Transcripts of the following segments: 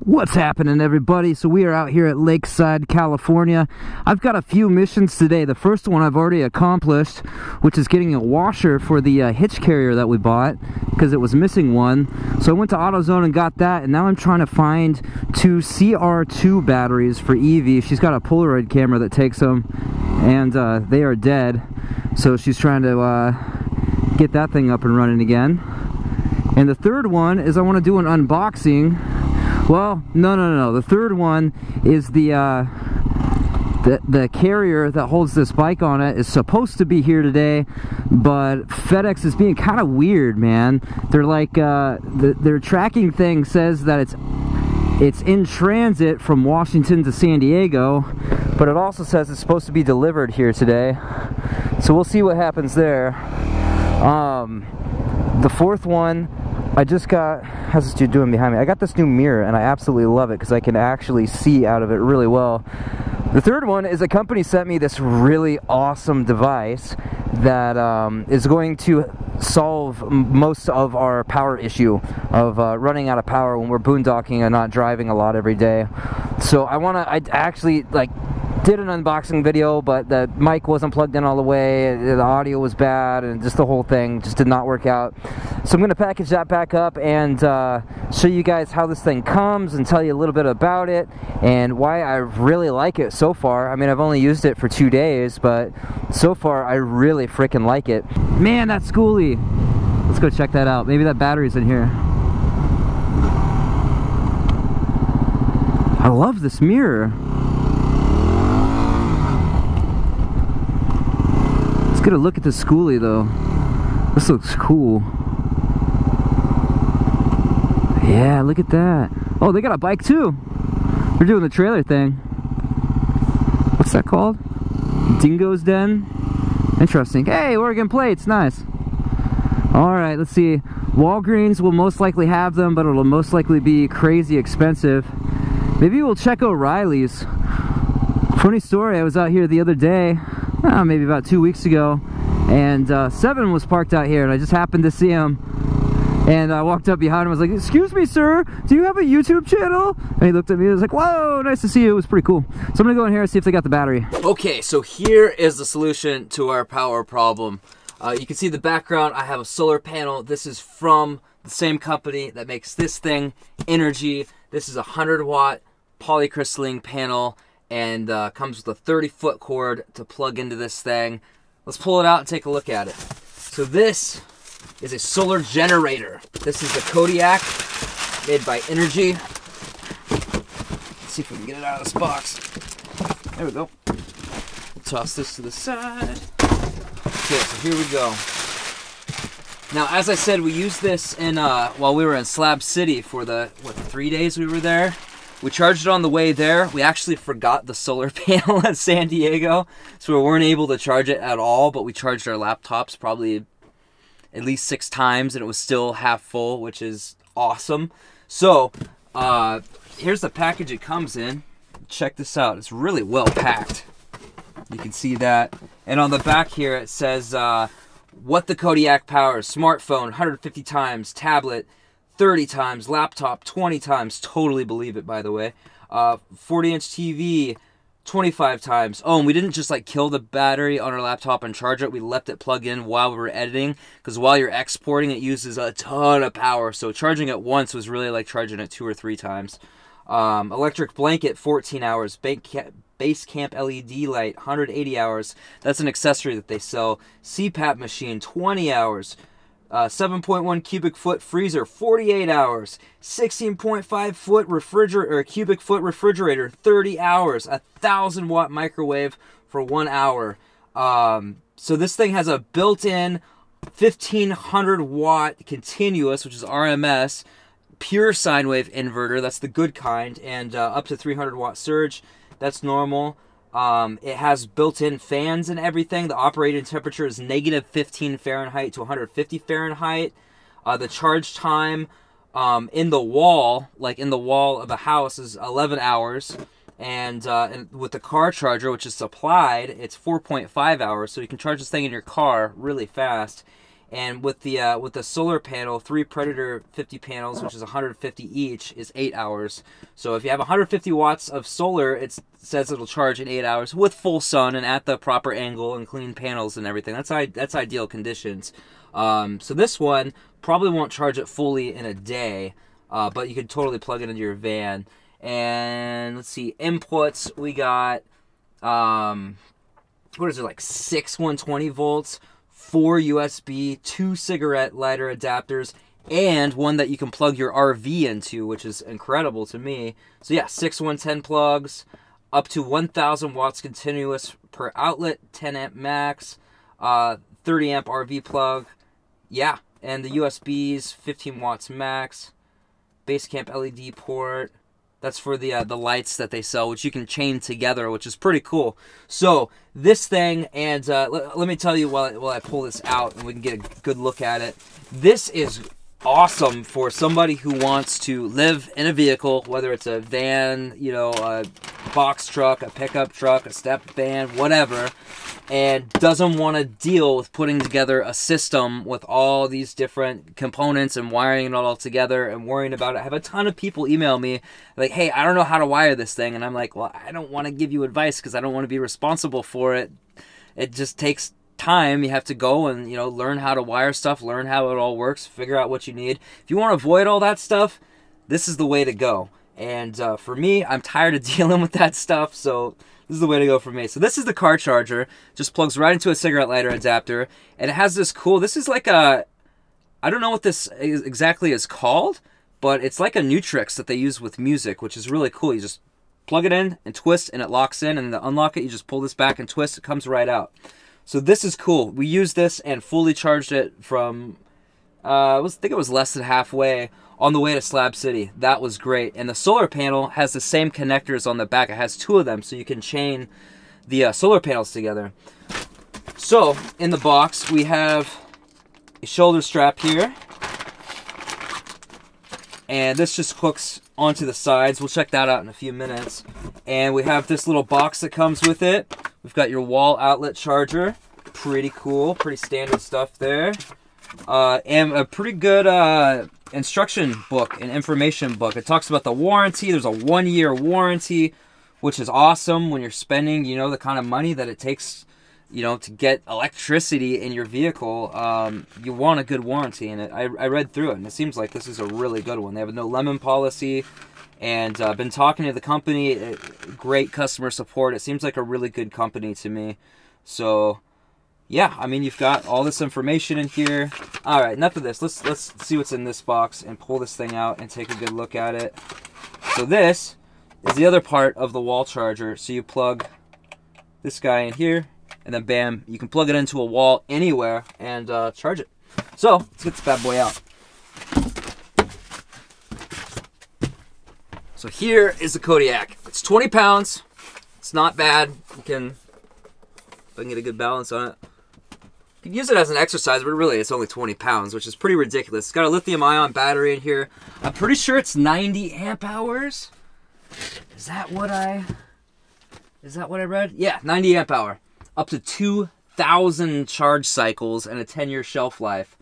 What's happening, everybody? So we are out here at Lakeside, California. I've got a few missions today. The first one I've already accomplished, which is getting a washer for the hitch carrier that we bought because it was missing one. So I went to AutoZone and got that, and now I'm trying to find two CR2 batteries for Evie. She's got a Polaroid camera that takes them, and they are dead. So she's trying to get that thing up and running again. And the third one is I want to do an unboxing. Well, no. The third one is the carrier that holds this bike on it is supposed to be here today, but FedEx is being kind of weird, man. They're like, their tracking thing says that it's in transit from Washington to San Diego, but it also says it's supposed to be delivered here today. So we'll see what happens there. The fourth one, I just got, how's this dude doing behind me? I got this new mirror and I absolutely love it because I can actually see out of it really well. The third one is a company sent me this really awesome device that is going to solve most of our power issue of running out of power when we're boondocking and not driving a lot every day. So I actually did an unboxing video, but the mic wasn't plugged in all the way, the audio was bad, and just the whole thing just did not work out. So I'm going to package that back up and show you guys how this thing comes and tell you a little bit about it and why I really like it so far. I mean, I've only used it for 2 days, but so far I really freaking like it. Man, that schoolie! Let's go check that out. Maybe that battery's in here. I love this mirror. Get a look at the schoolie though. This looks cool. Yeah, look at that. Oh, they got a bike too. They're doing the trailer thing. What's that called? Dingo's Den? Interesting. Hey, Oregon plates, nice. Alright, let's see. Walgreens will most likely have them, but it'll most likely be crazy expensive. Maybe we'll check O'Reilly's. Funny story, I was out here the other day, maybe about 2 weeks ago, and Seven was parked out here and I just happened to see him, and I walked up behind him. I was like, "Excuse me, sir, do you have a YouTube channel?" And he looked at me and was like, "Whoa, nice to see you." It was pretty cool. So I'm gonna go in here and see if they got the battery. Okay, so here is the solution to our power problem. You can see the background. I have a solar panel. This is from the same company that makes this thing, Energy. This is a 100-watt polycrystalline panel, and comes with a 30-foot cord to plug into this thing. Let's pull it out and take a look at it. So this is a solar generator. This is the Kodiak, made by Energy. Let's see if we can get it out of this box. There we go. We'll toss this to the side. Okay, so here we go. Now, as I said, we used this in while we were in Slab City for the, 3 days we were there. We charged it on the way there. We actually forgot the solar panel at San Diego, so we weren't able to charge it at all, but we charged our laptops probably at least 6 times, and it was still half full, which is awesome. So, here's the package it comes in. Check this out. It's really well packed. You can see that. And on the back here, it says what the Kodiak powers: smartphone 150 times, tablet 30 times, laptop 20 times, totally believe it, by the way, 40-inch TV 25 times. Oh, and we didn't just kill the battery on our laptop and charge it. We left it plugged in while we were editing, because while you're exporting, it uses a ton of power. So charging it once was really like charging it 2 or 3 times. Electric blanket 14 hours, base camp LED light 180 hours. That's an accessory that they sell. CPAP machine 20 hours. 7.1 cubic foot freezer, 48 hours. 16.5 foot cubic foot refrigerator, 30 hours. 1,000-watt microwave for 1 hour. So this thing has a built-in 1,500-watt continuous, which is RMS, pure sine wave inverter. That's the good kind, and up to 300-watt surge. That's normal. It has built-in fans and everything. The operating temperature is -15 Fahrenheit to 150 Fahrenheit. The charge time in the wall, in the wall of a house, is 11 hours. And with the car charger, which is supplied, it's 4.5 hours. So you can charge this thing in your car really fast. And with the solar panel, 3 Predator 50 panels, which is 150 each, is 8 hours. So if you have 150 watts of solar, it says it'll charge in 8 hours with full sun and at the proper angle and clean panels and everything. That's ideal conditions. So this one probably won't charge it fully in a day, but you can totally plug it into your van. And let's see, inputs, we got, what is it, like 6 120 volts, 4 USB, 2 cigarette lighter adapters, and one that you can plug your RV into, which is incredible to me. So yeah, 6 110 plugs, up to 1,000 watts continuous per outlet, 10 amp max, 30 amp RV plug, yeah, and the USBs, 15 watts max, Basecamp LED port. That's for the lights that they sell, which you can chain together, which is pretty cool. So this thing, and let me tell you while I pull this out and we can get a good look at it. This is awesome for somebody who wants to live in a vehicle, whether it's a van, you know, a box truck, a pickup truck, a step van, whatever, and doesn't want to deal with putting together a system with all these different components and wiring it all together and worrying about it. I have a ton of people email me like, hey, I don't know how to wire this thing. And I'm like, well, I don't want to give you advice because I don't want to be responsible for it. It just takes time. You have to go and, you know, learn how to wire stuff, learn how it all works, figure out what you need. If you want to avoid all that stuff, this is the way to go. And for me, I'm tired of dealing with that stuff, so this is the way to go for me. So this is the car charger. Just plugs right into a cigarette lighter adapter. And it has this cool, this is like a, I don't know what this exactly is called, but it's like a Nutrix that they use with music, which is really cool. You just plug it in and twist and it locks in, and to unlock it, you just pull this back and twist, it comes right out. So this is cool. We used this and fully charged it from, I think it was less than halfway on the way to Slab City. That was great. And the solar panel has the same connectors on the back. It has 2 of them, so you can chain the solar panels together. So in the box, we have a shoulder strap here. And this just hooks onto the sides. We'll check that out in a few minutes. And we have this little box that comes with it. We've got your wall outlet charger. Pretty cool. Pretty standard stuff there. And a pretty good instruction book and information book. It talks about the warranty. There's a 1-year warranty, which is awesome when you're spending, you know, the kind of money that it takes, you know, to get electricity in your vehicle. You want a good warranty, and I read through it, and it seems like this is a really good one. They have a no lemon policy, and I've been talking to the company. Great customer support. It seems like a really good company to me. So yeah, I mean, you've got all this information in here. All right, enough of this. Let's see what's in this box and pull this thing out and take a good look at it. So this is the other part of the wall charger. So you plug this guy in here, and then bam, you can plug it into a wall anywhere and charge it. So let's get this bad boy out. So here is the Kodiak. It's 20 pounds. It's not bad. You can, if I can get a good balance on it, you can use it as an exercise, but really it's only 20 pounds, which is pretty ridiculous. It's got a lithium-ion battery in here. I'm pretty sure it's 90 amp hours. Is that what I read? Yeah, 90 amp hour. Up to 2,000 charge cycles and a 10-year shelf life.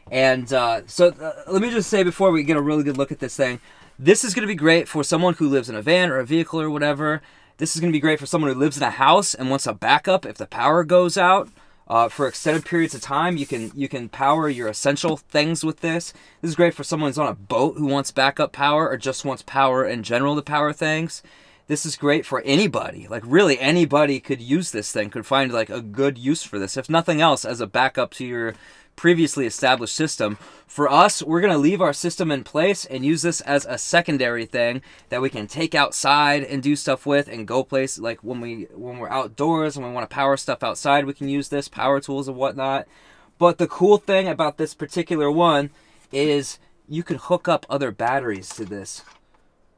And so let me just say before we get a really good look at this thing, this is going to be great for someone who lives in a van or a vehicle or whatever. This is going to be great for someone who lives in a house and wants a backup if the power goes out. For extended periods of time, you can power your essential things with this. This is great for someone who's on a boat who wants backup power or just wants power in general to power things. This is great for anybody. Like really anybody could use this thing, could find like a good use for this. If nothing else, as a backup to your previously established system. For us, we're going to leave our system in place and use this as a secondary thing that we can take outside and do stuff with and go places. Like when we're outdoors and we want to power stuff outside, we can use this, power tools and whatnot. But the cool thing about this particular one is you can hook up other batteries to this.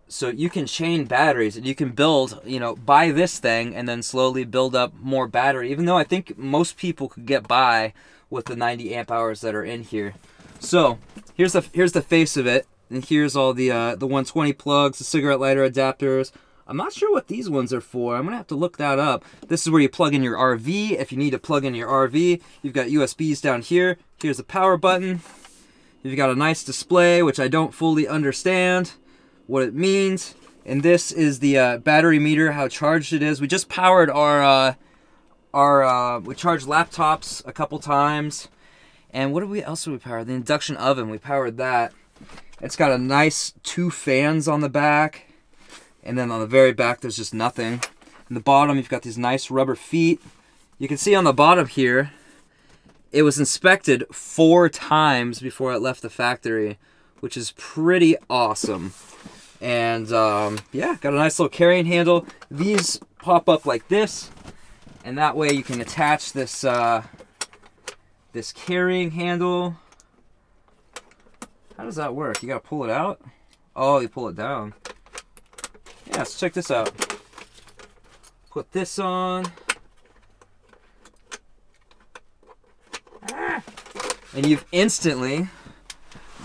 So you can chain batteries and you can build, you know, buy this thing and then slowly build up more battery, even though I think most people could get by with the 90 amp hours that are in here. So here's the face of it, and here's all the 120 plugs, the cigarette lighter adapters, I'm not sure what these ones are for. I'm going to have to look that up. This is where you plug in your RV. If you need to plug in your RV, you've got USBs down here. Here's the power button. You've got a nice display, which I don't fully understand what it means. And this is the battery meter, how charged it is. We just powered we charged laptops a couple times. And what else did we power? The induction oven, we powered that. It's got a nice 2 fans on the back. And then on the very back, there's just nothing. In the bottom, you've got these nice rubber feet. You can see on the bottom here, it was inspected 4 times before it left the factory, which is pretty awesome. And yeah, got a nice little carrying handle. These pop up like this, and that way you can attach this this carrying handle. How does that work? You gotta pull it out? Oh, you pull it down. Yeah, so check this out. Put this on. And you've instantly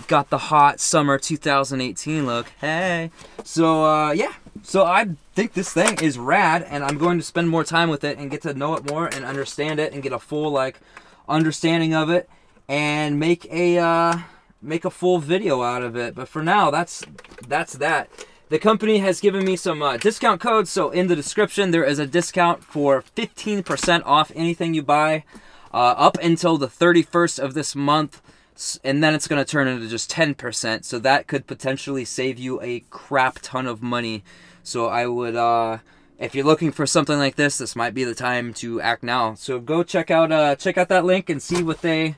got the hot summer 2018 look. Hey. So, yeah. So I think this thing is rad, and I'm going to spend more time with it and get to know it more and understand it and get a full, like, understanding of it and make a full video out of it. But for now, that's that. The company has given me some discount codes, so in the description there is a discount for 15% off anything you buy up until the 31st of this month, and then it's going to turn into just 10%, so that could potentially save you a crap ton of money. So I would, if you're looking for something like this might be the time to act now. So go check out that link and see what they...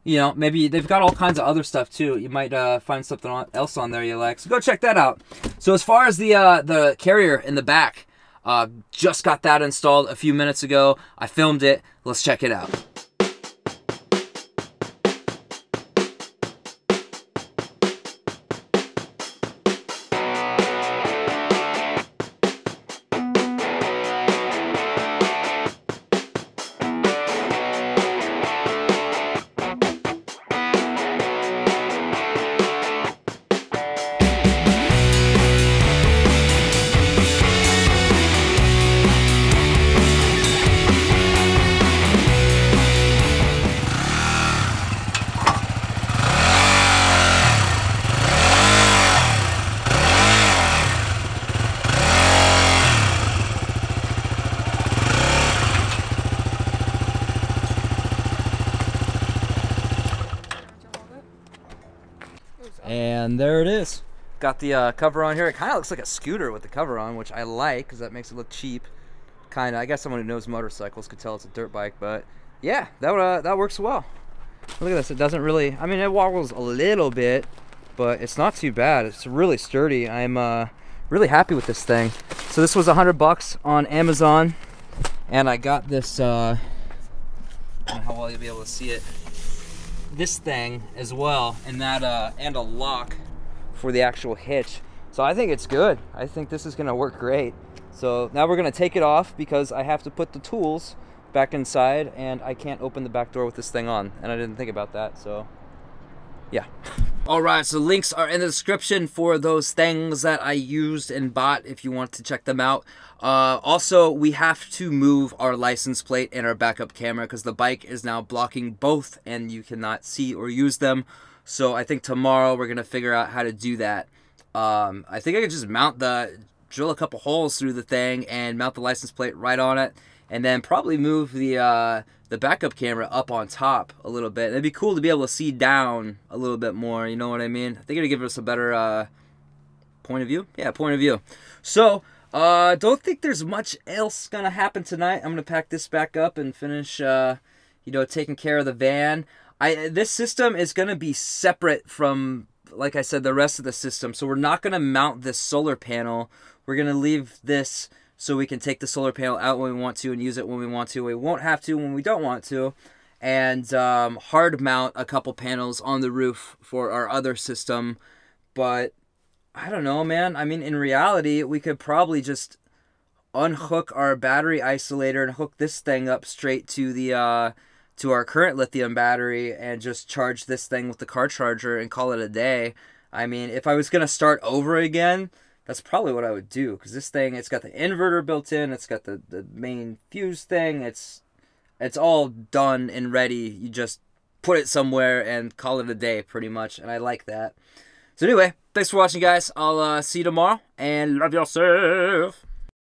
You know, maybe they've got all kinds of other stuff too. You might find something else on there you like. So go check that out. So as far as the carrier in the back, just got that installed a few minutes ago. I filmed it. Let's check it out. And there it is. Got the cover on here. It kind of looks like a scooter with the cover on, which I like because that makes it look cheap. Kind of. I guess someone who knows motorcycles could tell it's a dirt bike, but yeah, that works well. Look at this. It doesn't really. I mean, it wobbles a little bit, but it's not too bad. It's really sturdy. I'm really happy with this thing. So this was $100 on Amazon, and I got this. I don't know how well you'll be able to see it. This thing as well, and that and a lock for the actual hitch. So I think it's good. I think this is gonna work great. So now we're gonna take it off because I have to put the tools back inside, and I can't open the back door with this thing on, and I didn't think about that. So yeah. All right, so links are in the description for those things that I used and bought if you want to check them out. Also, we have to move our license plate and our backup camera because the bike is now blocking both and you cannot see or use them. So I think tomorrow we're going to figure out how to do that. I think I could just drill a couple holes through the thing and mount the license plate right on it, and then probably move the backup camera up on top a little bit. It'd be cool to be able to see down a little bit more, you know what I mean? I think it'd give us a better point of view. Yeah, point of view. So, don't think there's much else gonna happen tonight. I'm gonna pack this back up and finish, you know, taking care of the van. This system is gonna be separate from, like I said, the rest of the system. So we're not gonna mount this solar panel. We're gonna leave this so we can take the solar panel out when we want to and use it when we want to. We won't have to when we don't want to. And hard mount a couple panels on the roof for our other system. But I don't know, man. I mean, in reality, we could probably just unhook our battery isolator and hook this thing up straight to the to our current lithium battery and just charge this thing with the car charger and call it a day. I mean, if I was going to start over again, that's probably what I would do, because this thing, it's got the inverter built in, it's got the main fuse thing, it's all done and ready. You just put it somewhere and call it a day, pretty much, and I like that. So anyway, thanks for watching, guys. I'll see you tomorrow, and love yourself.